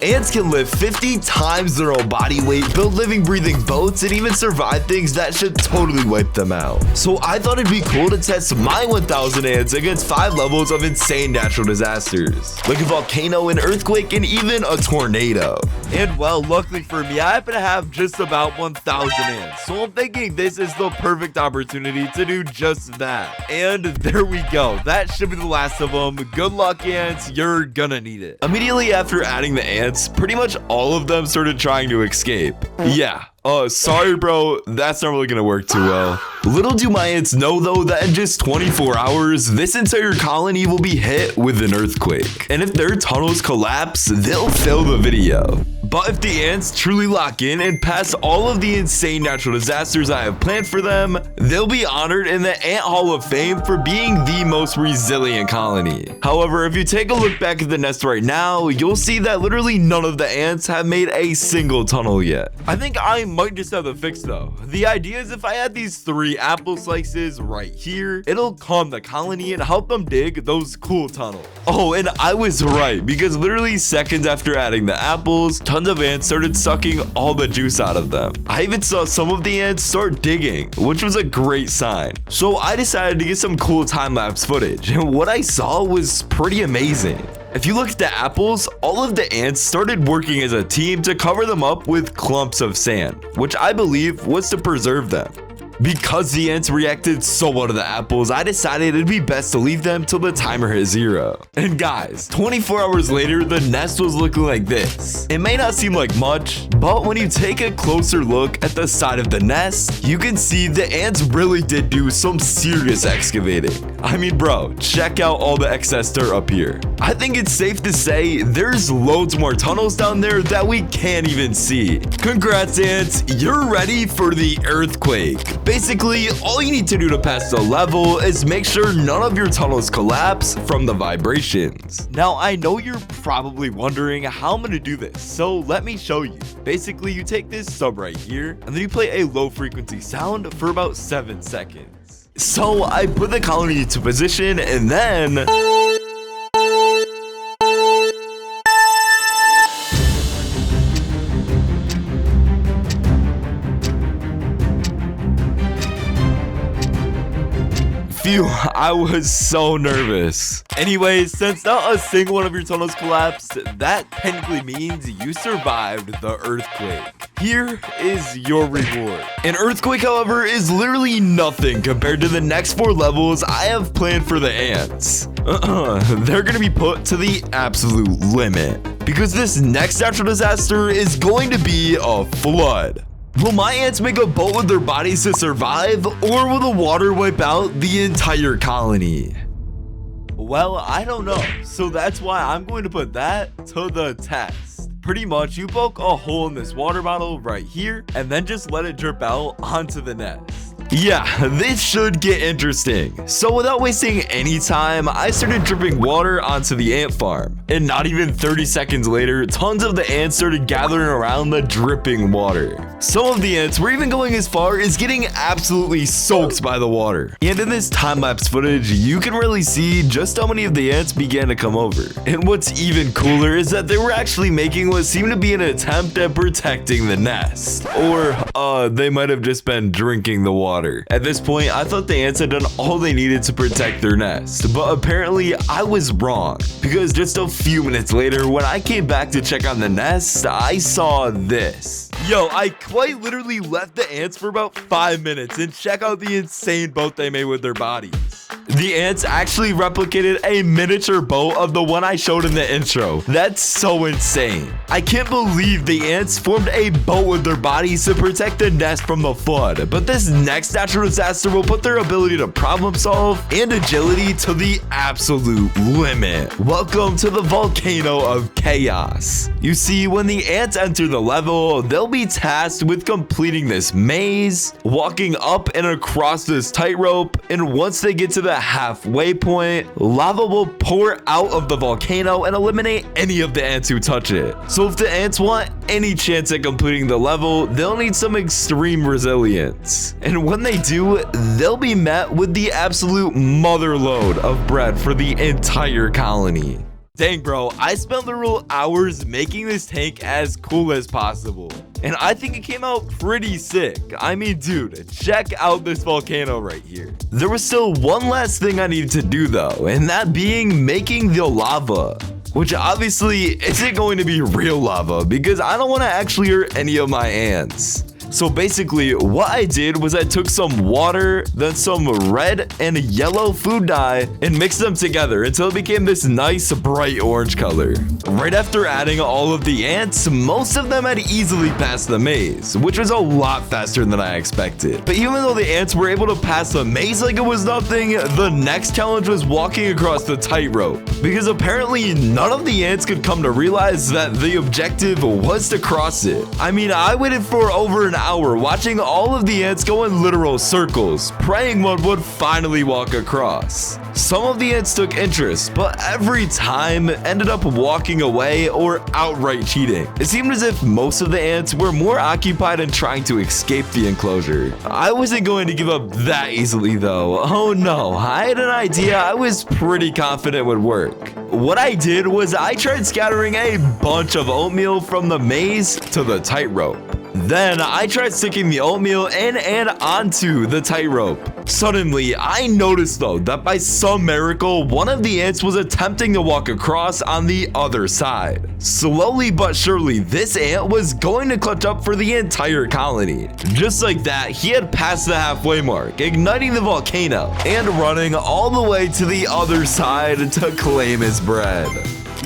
Ants can lift 50 times their own body weight, build living, breathing boats, and even survive things that should totally wipe them out. So I thought it'd be cool to test my 1000 ants against 5 levels of insane natural disasters, like a volcano, an earthquake, and even a tornado. And well, luckily for me, I happen to have just about 1000 ants, so I'm thinking this is the perfect opportunity to do just that. And there we go. That should be the last of them. Good luck, ants. You're gonna need it. Immediately after adding the ants, pretty much all of them started trying to escape. Yeah. Sorry, bro. That's not really gonna work too well. Little do my ants know, though, that in just 24 hours, this entire colony will be hit with an earthquake. And if their tunnels collapse, they'll fail the video. But if the ants truly lock in and pass all of the insane natural disasters I have planned for them, they'll be honored in the Ant Hall of Fame for being the most resilient colony. However, if you take a look back at the nest right now, you'll see that literally none of the ants have made a single tunnel yet. I think I might just have the fix though. The idea is if I add these 3 apple slices right here, it'll calm the colony and help them dig those cool tunnels. Oh, and I was right, because literally seconds after adding the apples, tons of ants started sucking all the juice out of them. I even saw some of the ants start digging, which was a great sign. So I decided to get some cool time-lapse footage, and what I saw was pretty amazing. If you look at the apples, all of the ants started working as a team to cover them up with clumps of sand, which I believe was to preserve them. Because the ants reacted so well to the apples, I decided it'd be best to leave them till the timer hit 0. And guys, 24 hours later, the nest was looking like this. It may not seem like much, but when you take a closer look at the side of the nest, you can see the ants really did do some serious excavating. I mean, bro, check out all the excess dirt up here. I think it's safe to say there's loads more tunnels down there that we can't even see. Congrats, ants, you're ready for the earthquake. Basically, all you need to do to pass the level is make sure none of your tunnels collapse from the vibrations. Now, I know you're probably wondering how I'm going to do this, so let me show you. Basically, you take this sub right here, and then you play a low frequency sound for about 7 seconds. So I put the colony into position, and then phew, I was so nervous. Anyways, since not a single one of your tunnels collapsed, that technically means you survived the earthquake. Here is your reward. An earthquake, however, is literally nothing compared to the next 4 levels I have planned for the ants. They're gonna be put to the absolute limit, because this next natural disaster is going to be a flood. Will my ants make a boat with their bodies to survive, or will the water wipe out the entire colony? Well, I don't know, so that's why I'm going to put that to the test. Pretty much, you poke a hole in this water bottle right here, and then just let it drip out onto the nest. Yeah, this should get interesting. So without wasting any time, I started dripping water onto the ant farm. And not even 30 seconds later, tons of the ants started gathering around the dripping water. Some of the ants were even going as far as getting absolutely soaked by the water. And in this time-lapse footage, you can really see just how many of the ants began to come over. And what's even cooler is that they were actually making what seemed to be an attempt at protecting the nest. Or, they might have just been drinking the water. At this point, I thought the ants had done all they needed to protect their nest, but apparently I was wrong, because just a few minutes later, when I came back to check on the nest, I saw this. Yo, I quite literally left the ants for about 5 minutes and check out the insane boat they made with their bodies. The ants actually replicated a miniature boat of the one I showed in the intro. That's so insane. I can't believe the ants formed a boat with their bodies to protect the nest from the flood, but this next natural disaster will put their ability to problem solve and agility to the absolute limit. Welcome to the volcano of chaos. You see, when the ants enter the level, they'll be tasked with completing this maze, walking up and across this tightrope, and once they get to the halfway point, lava will pour out of the volcano and eliminate any of the ants who touch it. So if the ants want any chance at completing the level, they'll need some extreme resilience. And when they do, they'll be met with the absolute mother load of bread for the entire colony. Dang, bro, I spent literal hours making this tank as cool as possible. And I think it came out pretty sick. I mean, dude, check out this volcano right here. There was still one last thing I needed to do though, and that being making the lava. Which obviously isn't going to be real lava because I don't want to actually hurt any of my ants. So basically, what I did was I took some water, then some red and yellow food dye, and mixed them together until it became this nice bright orange color. Right after adding all of the ants, most of them had easily passed the maze, which was a lot faster than I expected. But even though the ants were able to pass the maze like it was nothing, the next challenge was walking across the tightrope. Because apparently none of the ants could come to realize that the objective was to cross it. I mean, I waited for over an hour watching all of the ants go in literal circles, praying one would finally walk across. Some of the ants took interest, but every time ended up walking away or outright cheating. It seemed as if most of the ants were more occupied in trying to escape the enclosure. I wasn't going to give up that easily though. Oh no, I had an idea I was pretty confident would work. What I did was I tried scattering a bunch of oatmeal from the maze to the tightrope. Then I tried sticking the oatmeal in and onto the tightrope. Suddenly, I noticed though that by some miracle, one of the ants was attempting to walk across on the other side. Slowly but surely, this ant was going to clutch up for the entire colony. Just like that, he had passed the halfway mark, igniting the volcano and running all the way to the other side to claim his bread.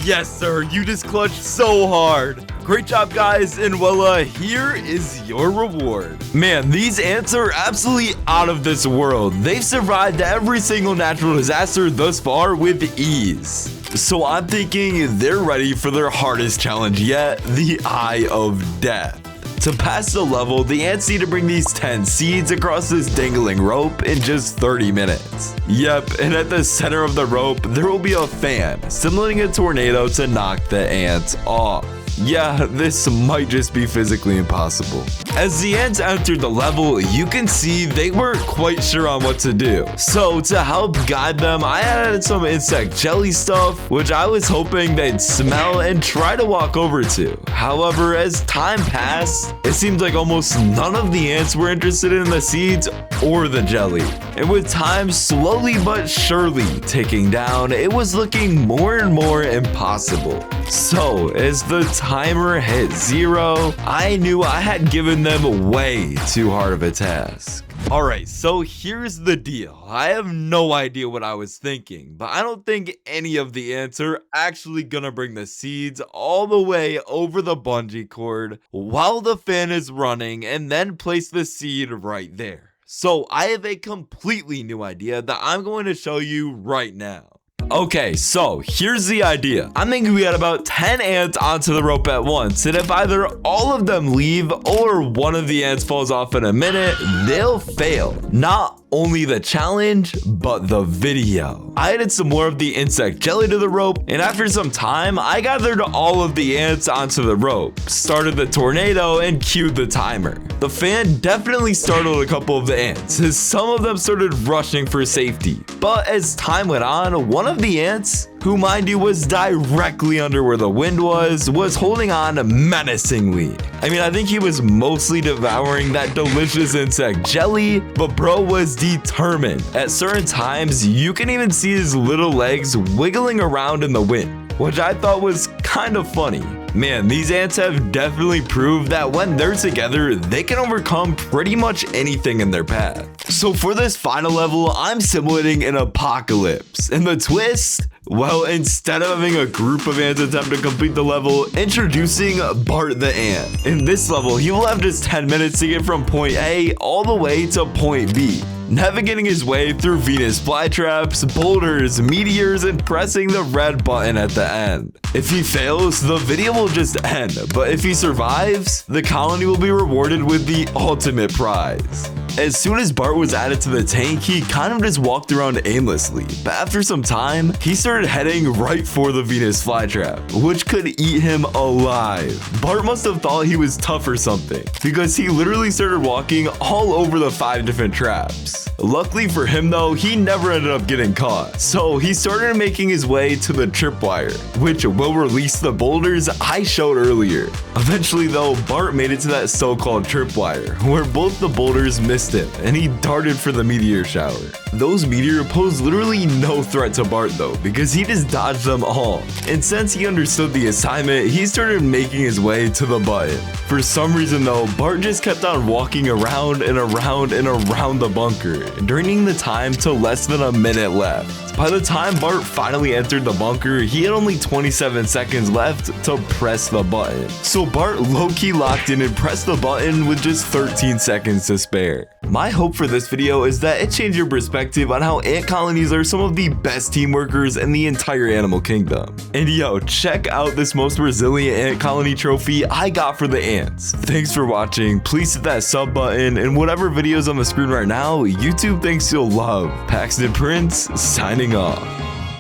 Yes, sir, you just clutched so hard. Great job, guys, and well, here is your reward. Man, these ants are absolutely out of this world. They've survived every single natural disaster thus far with ease. So I'm thinking they're ready for their hardest challenge yet, the Eye of Death. To pass the level, the ants need to bring these 10 seeds across this dangling rope in just 30 minutes. Yep, and at the center of the rope, there will be a fan, simulating a tornado to knock the ants off. Yeah, this might just be physically impossible. As the ants entered the level, you can see they weren't quite sure on what to do. So to help guide them, I added some insect jelly stuff, which I was hoping they'd smell and try to walk over to. However, as time passed, it seemed like almost none of the ants were interested in the seeds or the jelly. And with time slowly but surely ticking down, it was looking more and more impossible. So as the timer hit 0, I knew I had given them way too hard of a task. Alright, so here's the deal. I have no idea what I was thinking, but I don't think any of the ants are actually gonna bring the seeds all the way over the bungee cord while the fan is running and then place the seed right there. So I have a completely new idea that I'm going to show you right now. Okay, so here's the idea. I'm thinking we got about 10 ants onto the rope at once, and if either all of them leave or one of the ants falls off in a minute, they'll fail. Not only the challenge, but the video. I added some more of the insect jelly to the rope, and after some time, I gathered all of the ants onto the rope, started the tornado, and cued the timer. The fan definitely startled a couple of the ants, as some of them started rushing for safety. But as time went on, one of the ants, who mind you was directly under where the wind was holding on menacingly. I mean, I think he was mostly devouring that delicious insect jelly, but bro was determined. At certain times, you can even see his little legs wiggling around in the wind, which I thought was kind of funny. Man, these ants have definitely proved that when they're together, they can overcome pretty much anything in their path. So for this final level, I'm simulating an apocalypse. And the twist? Well, instead of having a group of ants attempt to complete the level, introducing Bart the ant. In this level, he will have just 10 minutes to get from point A all the way to point B, navigating his way through Venus flytraps, boulders, meteors, and pressing the red button at the end. If he fails, the video will just end, but if he survives, the colony will be rewarded with the ultimate prize. As soon as Bart was added to the tank, he kind of just walked around aimlessly, but after some time, he started heading right for the Venus flytrap, which could eat him alive. Bart must have thought he was tough or something, because he literally started walking all over the 5 different traps. Luckily for him though, he never ended up getting caught, so he started making his way to the tripwire, which will release the boulders I showed earlier. Eventually though, Bart made it to that so-called tripwire, where both the boulders missed him, and he darted for the meteor shower. Those meteor posed literally no threat to Bart though, because he just dodged them all. And since he understood the assignment, he started making his way to the button. For some reason though, Bart just kept on walking around and around and around the bunker, draining the time to less than a minute left. By the time Bart finally entered the bunker, he had only 27 seconds left to press the button. So Bart low-key locked in and pressed the button with just 13 seconds to spare. My hope for this video is that it changed your perspective on how ant colonies are some of the best team workers in the entire animal kingdom. And yo, check out this most resilient ant colony trophy I got for the ants. Thanks for watching. Please hit that sub button, and whatever videos on the screen right now, YouTube thinks you'll love. Paxton Prince, signing off.